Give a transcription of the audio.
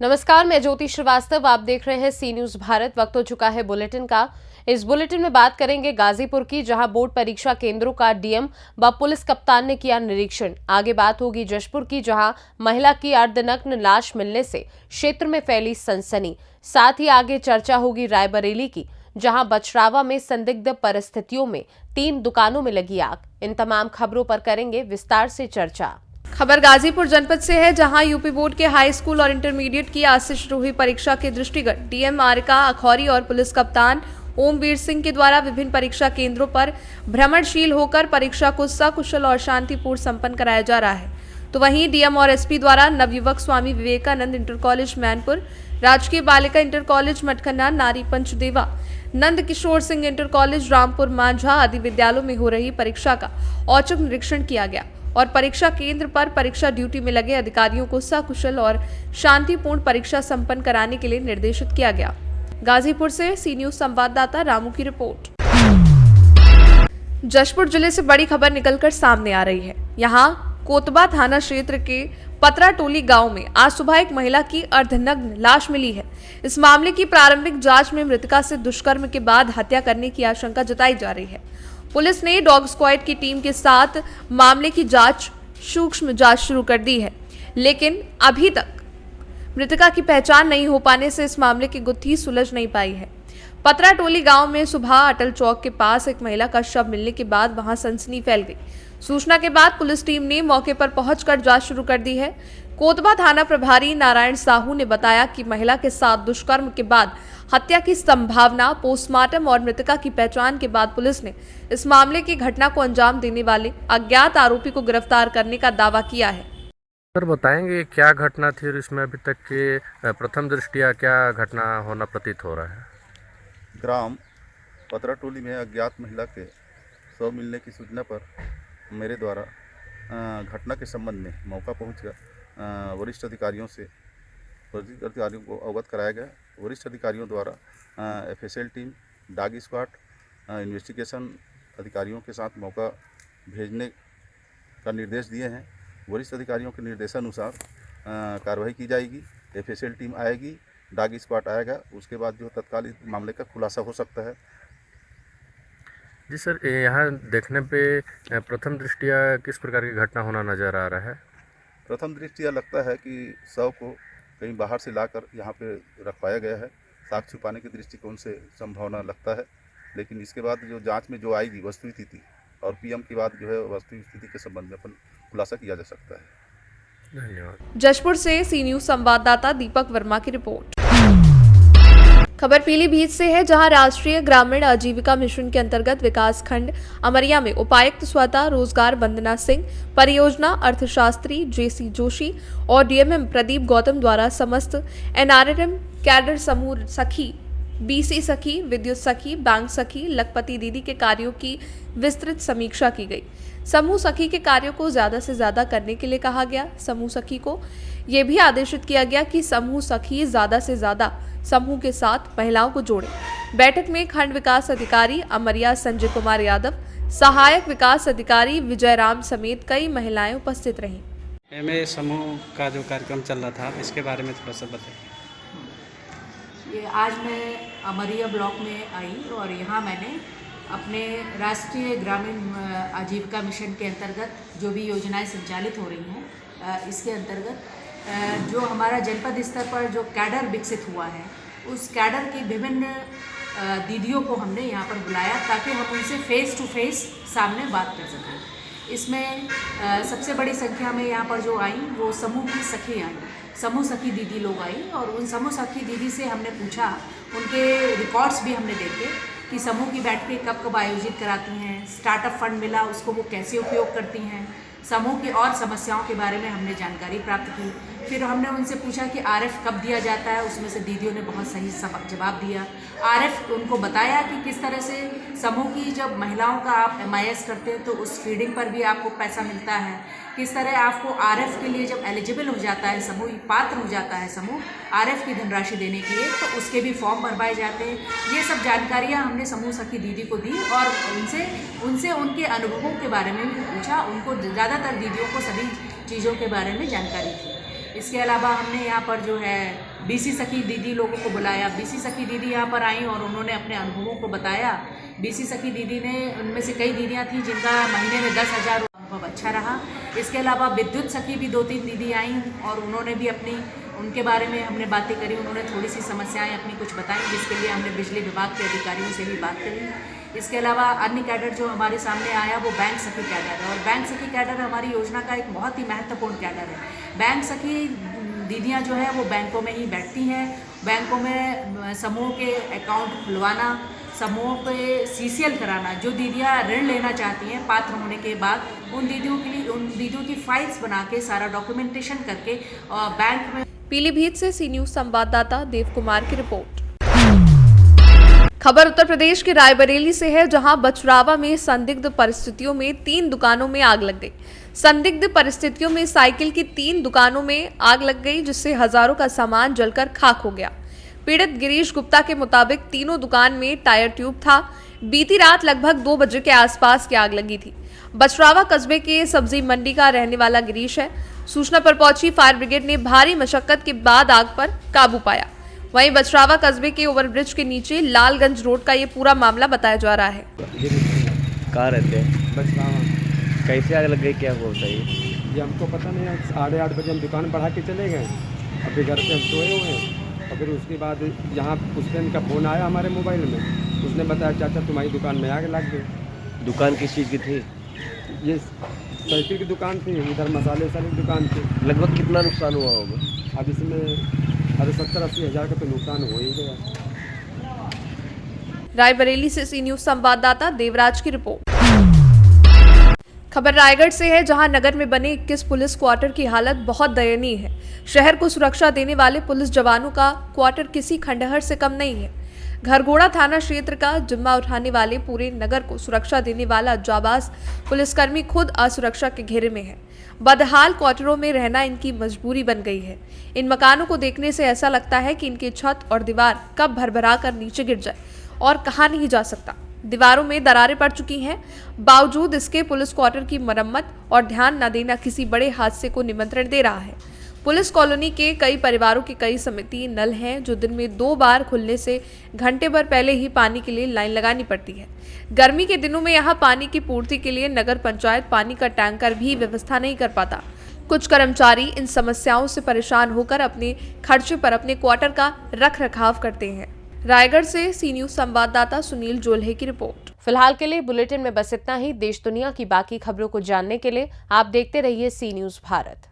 नमस्कार, मैं ज्योति श्रीवास्तव। आप देख रहे हैं सी न्यूज भारत। वक्त हो चुका है बुलेटिन का। इस बुलेटिन में बात करेंगे गाजीपुर की, जहां बोर्ड परीक्षा केंद्रों का डीएम व पुलिस कप्तान ने किया निरीक्षण। आगे बात होगी जशपुर की, जहां महिला की अर्धनग्न लाश मिलने से क्षेत्र में फैली सनसनी। साथ ही आगे चर्चा होगी रायबरेली की, जहां बछरावा में संदिग्ध परिस्थितियों में 3 दुकानों में लगी आग। इन तमाम खबरों पर करेंगे विस्तार से चर्चा। खबर गाजीपुर जनपद से है, जहां यूपी बोर्ड के हाई स्कूल और इंटरमीडिएट की आज से शुरू हुई परीक्षा के दृष्टिगत डीएम आरिका अखौरी और पुलिस कप्तान ओमवीर सिंह के द्वारा विभिन्न परीक्षा केंद्रों पर भ्रमणशील होकर परीक्षा को सकुशल और शांतिपूर्ण संपन्न कराया जा रहा है। तो वहीं डीएम और एसपी द्वारा नवयुवक स्वामी विवेकानंद इंटर कॉलेज मैनपुर, राजकीय बालिका इंटर कॉलेज मटखन्ना, नारी पंचदेवा, नंद किशोर सिंह इंटर कॉलेज रामपुर मांझा आदि विद्यालयों में हो रही परीक्षा का औचक निरीक्षण किया गया और परीक्षा केंद्र पर परीक्षा ड्यूटी में लगे अधिकारियों को सकुशल और शांतिपूर्ण परीक्षा संपन्न कराने के लिए निर्देशित किया गया। गाजीपुर से सी न्यूज संवाददाता रामू की रिपोर्ट। जशपुर जिले से बड़ी खबर निकलकर सामने आ रही है। यहाँ कोतबा थाना क्षेत्र के पतरा टोली गांव में आज सुबह एक महिला की अर्धनग्न लाश मिली है। इस मामले की प्रारंभिक जांच में मृतका से दुष्कर्म के बाद हत्या करने की आशंका जताई जा रही है। पुलिस ने डॉग स्क्वाड की टीम के साथ मामले की सूक्ष्म जांच शुरू कर दी है, लेकिन अभी तक मृतका की पहचान नहीं हो पाने से इस मामले की गुत्थी सुलझ नहीं पाई है। पतरा टोली गांव में सुबह अटल चौक के पास एक महिला का शव मिलने के बाद वहां सनसनी फैल गई। सूचना के बाद पुलिस टीम ने मौके पर पहुंचकर जांच शुरू कर दी है। कोतबा थाना प्रभारी नारायण साहू ने बताया कि महिला के साथ दुष्कर्म के बाद हत्या की संभावना, पोस्टमार्टम और मृतका की पहचान के बाद पुलिस ने इस मामले की घटना को अंजाम देने वाले अज्ञात आरोपी को गिरफ्तार करने का दावा किया है। सर, बताएंगे क्या घटना थी और इसमें अभी तक के प्रथम दृष्टिया क्या घटना होना प्रतीत हो रहा है? ग्राम पतरा टोली में अज्ञात महिला के शव मिलने की सूचना पर मेरे द्वारा घटना के संबंध में मौका पहुंचकर वरिष्ठ अधिकारियों को अवगत कराया गया। वरिष्ठ अधिकारियों द्वारा FSL team, dog squad, investigation अधिकारियों के साथ मौका भेजने का निर्देश दिए हैं। वरिष्ठ अधिकारियों के निर्देशानुसार कार्रवाई की जाएगी। एफएसएल टीम आएगी, डॉग स्क्वाड आएगा, उसके बाद जो तत्काल इस मामले का खुलासा हो सकता है। जी सर, यहाँ देखने पे प्रथम दृष्टिया किस प्रकार की घटना होना नज़र आ रहा है? प्रथम दृष्टिया लगता है कि शव को कहीं बाहर से लाकर यहाँ पे रखवाया गया है। साक्ष्य छुपाने के दृष्टिकोण से संभावना लगता है, लेकिन इसके बाद जो जांच में जो आएगी वस्तुस्थिति और पीएम की बात जो है वस्तुस्थिति के संबंध में अपन खुलासा किया जा सकता है। धन्यवाद। जशपुर से सी न्यूज संवाददाता दीपक वर्मा की रिपोर्ट। खबर पीलीभीत से है, जहां राष्ट्रीय ग्रामीण आजीविका मिशन के अंतर्गत विकास खंड अमरिया में उपायुक्त स्वतः रोजगार वंदना सिंह, परियोजना अर्थशास्त्री जेसी जोशी और डीएमएम प्रदीप गौतम द्वारा समस्त एनआरएम कैडर समूह सखी, बीसी सखी, विद्युत सखी, बैंक सखी, लखपति दीदी के कार्यों की विस्तृत समीक्षा की गई। समूह सखी के कार्यों को ज्यादा से ज्यादा करने के लिए कहा गया। समूह सखी को यह भी आदेशित किया गया कि समूह सखी ज्यादा से ज्यादा समूह के साथ महिलाओं को जोड़े। बैठक में खंड विकास अधिकारी अमरिया संजय कुमार यादव, सहायक विकास अधिकारी विजय राम समेत कई महिलाएं उपस्थित रहीं। एमए समूह का जो कार्यक्रम चल रहा था, इसके बारे में थोड़ा सा बताइए। ये आज मैं अमरिया ब्लॉक में आई और यहाँ मैंने अपने राष्ट्रीय ग्रामीण आजीविका मिशन के अंतर्गत जो भी योजनाएं संचालित हो रही हैं, इसके अंतर्गत जो हमारा जनपद स्तर पर जो कैडर विकसित हुआ है, उस कैडर की विभिन्न दीदियों को हमने यहाँ पर बुलाया ताकि हम उनसे फेस टू फेस सामने बात कर सकें। इसमें सबसे बड़ी संख्या में यहाँ पर जो आई वो समूह की सखी आई, समूह सखी दीदी लोग आई और उन समूह सखी दीदी से हमने पूछा, उनके रिकॉर्ड्स भी हमने देखे कि समूह की बैठकें कब कब आयोजित कराती हैं, स्टार्टअप फंड मिला उसको वो कैसे उपयोग करती हैं, समूह की और समस्याओं के बारे में हमने जानकारी प्राप्त की। फिर हमने उनसे पूछा कि आरएफ कब दिया जाता है, उसमें से दीदियों ने बहुत सही जवाब दिया। आरएफ उनको बताया कि किस तरह से समूह की जब महिलाओं का आप एमआईएस करते हैं तो उस फीडिंग पर भी आपको पैसा मिलता है, किस तरह आपको आरएफ के लिए जब एलिजिबल हो जाता है समूह, पात्र हो जाता है समूह आरएफ की धनराशि देने के लिए, तो उसके भी फॉर्म भरवाए जाते हैं। ये सब जानकारियाँ हमने समूह सखी दीदी को दी और उनसे उनके अनुभवों के बारे में भी पूछा। उनको ज़्यादातर दीदियों को सभी चीज़ों के बारे में जानकारी थी। इसके अलावा हमने यहाँ पर जो है बीसी सखी दीदी लोगों को बुलाया। बीसी सखी दीदी यहाँ पर आई और उन्होंने अपने अनुभवों को बताया। बीसी सखी दीदी ने, उनमें से कई दीदियाँ थीं जिनका महीने में 10,000 अनुभव अच्छा रहा। इसके अलावा विद्युत सखी भी 2-3 दीदी आईं और उन्होंने भी उनके बारे में हमने बातें करी। उन्होंने थोड़ी सी समस्याएं अपनी कुछ बताई, जिसके लिए हमने बिजली विभाग के अधिकारियों से भी बात करी। इसके अलावा अन्य कैडर जो हमारे सामने आया वो बैंक सखी कैडर है और बैंक सखी कैडर हमारी योजना का एक बहुत ही महत्वपूर्ण कैडर है। बैंक सखी दीदियाँ जो है वो बैंकों में ही बैठती हैं। बैंकों में समूह के अकाउंट खुलवाना, समूह पे CCL कराना, जो दीदियाँ ऋण लेना चाहती हैं पात्र होने के बाद उन दीदियों की फाइल्स बना के सारा डॉक्यूमेंटेशन करके बैंक में। पीलीभीत से सी न्यूज संवाददाता देव कुमार की रिपोर्ट। खबर उत्तर प्रदेश के रायबरेली से है, जहां बचरावा में संदिग्ध परिस्थितियों में 3 दुकानों में आग लग गई। संदिग्ध परिस्थितियों में साइकिल की 3 दुकानों में आग लग गई, जिससे हजारों का सामान जलकर खाक हो गया। पीड़ित गिरीश गुप्ता के मुताबिक तीनों दुकान में टायर ट्यूब था। बीती रात लगभग 2 बजे के आसपास की आग लगी थी। बचरावा कस्बे के सब्जी मंडी का रहने वाला गिरीश है। सूचना पर पहुंची फायर ब्रिगेड ने भारी मशक्कत के बाद आग पर काबू पाया। वहीं बचरावा कस्बे के ओवरब्रिज के नीचे लालगंज रोड का ये पूरा मामला बताया जा रहा है। कहाँ रहते हैं? बचरावा। कैसे आग लग गई, क्या हुआ बताइए? ये हमको पता नहीं है। 8:30 बजे हम दुकान बढ़ा के चले गए, अभी घर पे हम सोए हुए हैं। और फिर उसके बाद यहाँ उस दिन का फ़ोन आया हमारे मोबाइल में, उसने बताया चाचा तुम्हारी दुकान में आग लग गई। दुकान किस चीज़ की थी? ये साइकिल की दुकान थी, इधर मसाले वसाले की दुकान थी। लगभग कितना नुकसान हुआ होगा? अब इसमें 70-80 हज़ार का तो नुकसान हो ही गया। रायबरेली से सी न्यूज संवाददाता देवराज की रिपोर्ट। खबर रायगढ़ से है, जहां नगर में बने 21 पुलिस क्वार्टर की हालत बहुत दयनीय है। शहर को सुरक्षा देने वाले पुलिस जवानों का क्वार्टर किसी खंडहर से कम नहीं है। घरघोड़ा थाना क्षेत्र का जिम्मा उठाने वाले पूरे नगर को सुरक्षा देने वाला जाबाज पुलिसकर्मी खुद असुरक्षा के घेरे में है। बदहाल क्वार्टरों में रहना इनकी मजबूरी बन गई है। इन मकानों को देखने से ऐसा लगता है कि इनकी छत और दीवार कब भरभरा कर नीचे गिर जाए और कहा नहीं जा सकता। दीवारों में दरारें पड़ चुकी हैं। बावजूद इसके पुलिस क्वार्टर की मरम्मत और ध्यान न देना किसी बड़े हादसे को निमंत्रण दे रहा है। पुलिस कॉलोनी के कई परिवारों की कई समिति नल हैं, जो दिन में 2 बार खुलने से घंटे भर पहले ही पानी के लिए लाइन लगानी पड़ती है। गर्मी के दिनों में यहाँ पानी की पूर्ति के लिए नगर पंचायत पानी का टैंकर भी व्यवस्था नहीं कर पाता। कुछ कर्मचारी इन समस्याओं से परेशान होकर अपने खर्चे पर अपने क्वार्टर का रख रखाव करते हैं। रायगढ़ से सी न्यूज संवाददाता सुनील जोल्हे की रिपोर्ट। फिलहाल के लिए बुलेटिन में बस इतना ही। देश दुनिया की बाकी खबरों को जानने के लिए आप देखते रहिए सी न्यूज भारत।